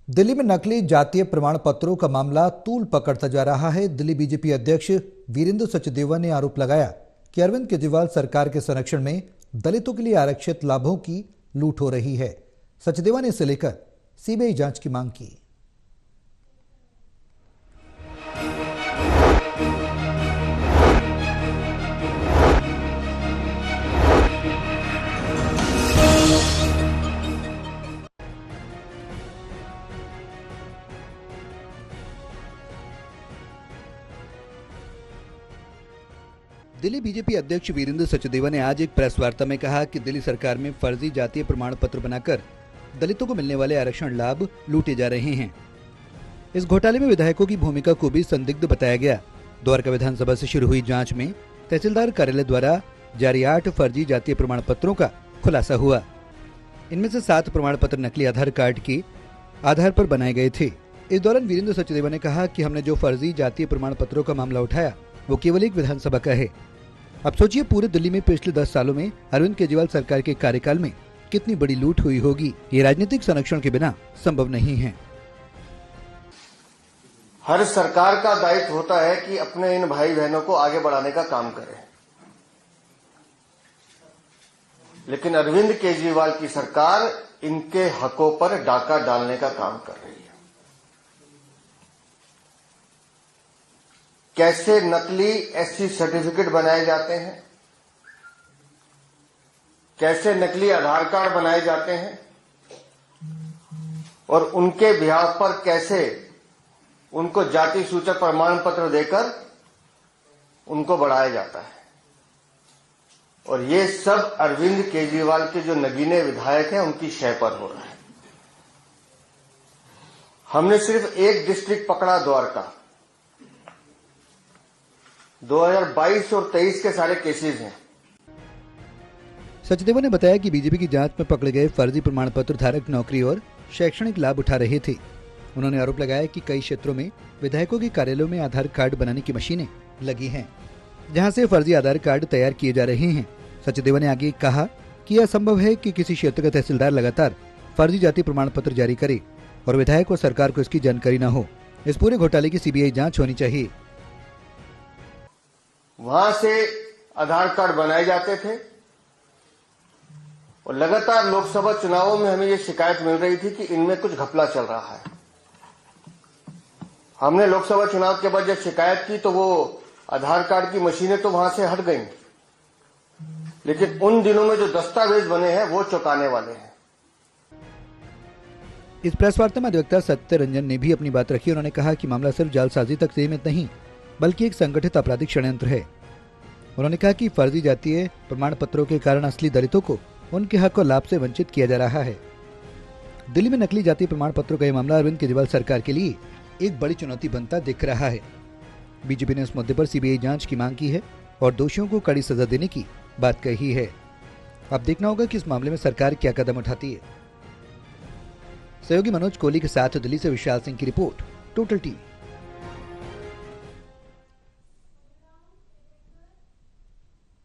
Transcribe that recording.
दिल्ली में नकली जातीय प्रमाण पत्रों का मामला तूल पकड़ता जा रहा है। दिल्ली बीजेपी अध्यक्ष वीरेंद्र सचदेवा ने आरोप लगाया कि अरविंद केजरीवाल सरकार के संरक्षण में दलितों के लिए आरक्षित लाभों की लूट हो रही है। सचदेवा ने इसे लेकर सीबीआई जांच की मांग की। दिल्ली बीजेपी अध्यक्ष वीरेंद्र सचदेवा ने आज एक प्रेस वार्ता में कहा कि दिल्ली सरकार में फर्जी जातीय प्रमाण पत्र बनाकर दलितों को मिलने वाले आरक्षण लाभ लूटे जा रहे हैं। इस घोटाले में विधायकों की भूमिका को भी संदिग्ध बताया गया। द्वारका विधानसभा से शुरू हुई जांच में तहसीलदार कार्यालय द्वारा जारी 8 फर्जी जातीय प्रमाण पत्रों का खुलासा हुआ। इनमें से 7 प्रमाण पत्र नकली आधार कार्ड के आधार पर बनाए गए थे। इस दौरान वीरेंद्र सचदेवा ने कहा कि हमने जो फर्जी जातीय प्रमाण पत्रों का मामला उठाया वो केवल एक विधानसभा का है। अब सोचिए पूरे दिल्ली में पिछले 10 सालों में अरविंद केजरीवाल सरकार के कार्यकाल में कितनी बड़ी लूट हुई होगी। ये राजनीतिक संरक्षण के बिना संभव नहीं है। हर सरकार का दायित्व होता है कि अपने इन भाई बहनों को आगे बढ़ाने का काम करे, लेकिन अरविंद केजरीवाल की सरकार इनके हकों पर डाका डालने का काम कर रही है। कैसे नकली एससी सर्टिफिकेट बनाए जाते हैं, कैसे नकली आधार कार्ड बनाए जाते हैं और उनके बिहाव पर कैसे उनको जाति सूचक प्रमाण पत्र देकर उनको बढ़ाया जाता है। और ये सब अरविंद केजरीवाल के जो नगीने विधायक हैं उनकी शय पर हो रहा है। हमने सिर्फ एक डिस्ट्रिक्ट पकड़ा, द्वारका। 2022 और 23 के सारे केसेस हैं। सचदेवा ने बताया कि बीजेपी की जांच में पकड़े गए फर्जी प्रमाण पत्र धारक नौकरी और शैक्षणिक लाभ उठा रहे थे। उन्होंने आरोप लगाया कि कई क्षेत्रों में विधायकों के कार्यालयों में आधार कार्ड बनाने की मशीनें लगी हैं, जहां से फर्जी आधार कार्ड तैयार किए जा रहे हैं। सचदेवा ने आगे कहा कि यह संभव है कि किसी क्षेत्र का तहसीलदार लगातार फर्जी जातीय प्रमाण पत्र जारी करे और विधायक और सरकार को इसकी जानकारी न हो। इस पूरे घोटाले की सीबीआई जांच होनी चाहिए। वहां से आधार कार्ड बनाए जाते थे और लगातार लोकसभा चुनावों में हमें ये शिकायत मिल रही थी कि इनमें कुछ घपला चल रहा है। हमने लोकसभा चुनाव के बाद जब शिकायत की तो वो आधार कार्ड की मशीनें तो वहां से हट गईं, लेकिन उन दिनों में जो दस्तावेज बने हैं वो चौंकाने वाले हैं। इस प्रेस वार्ता में अधिवक्ता सत्य रंजन ने भी अपनी बात रखी। उन्होंने कहा कि मामला सिर्फ जालसाजी तक सीमित नहीं बल्कि एक संगठित आपराधिक षड्यंत्र है। उन्होंने कहा कि फर्जी जातीय प्रमाण पत्रों के कारण असली दलितों को उनके हक और लाभ से वंचित किया जा रहा है। दिल्ली में नकली जातीय प्रमाण पत्रों का यह मामला अरविंद केजरीवाल सरकार के लिए एक बड़ी चुनौती बनता दिख रहा है। बीजेपी ने इस मुद्दे पर सीबीआई जांच की मांग की है और दोषियों को कड़ी सजा देने की बात कही है। अब देखना होगा कि इस मामले में सरकार क्या कदम उठाती है। सहयोगी मनोज कोहली के साथ दिल्ली से विशाल सिंह की रिपोर्ट, टोटल टीवी।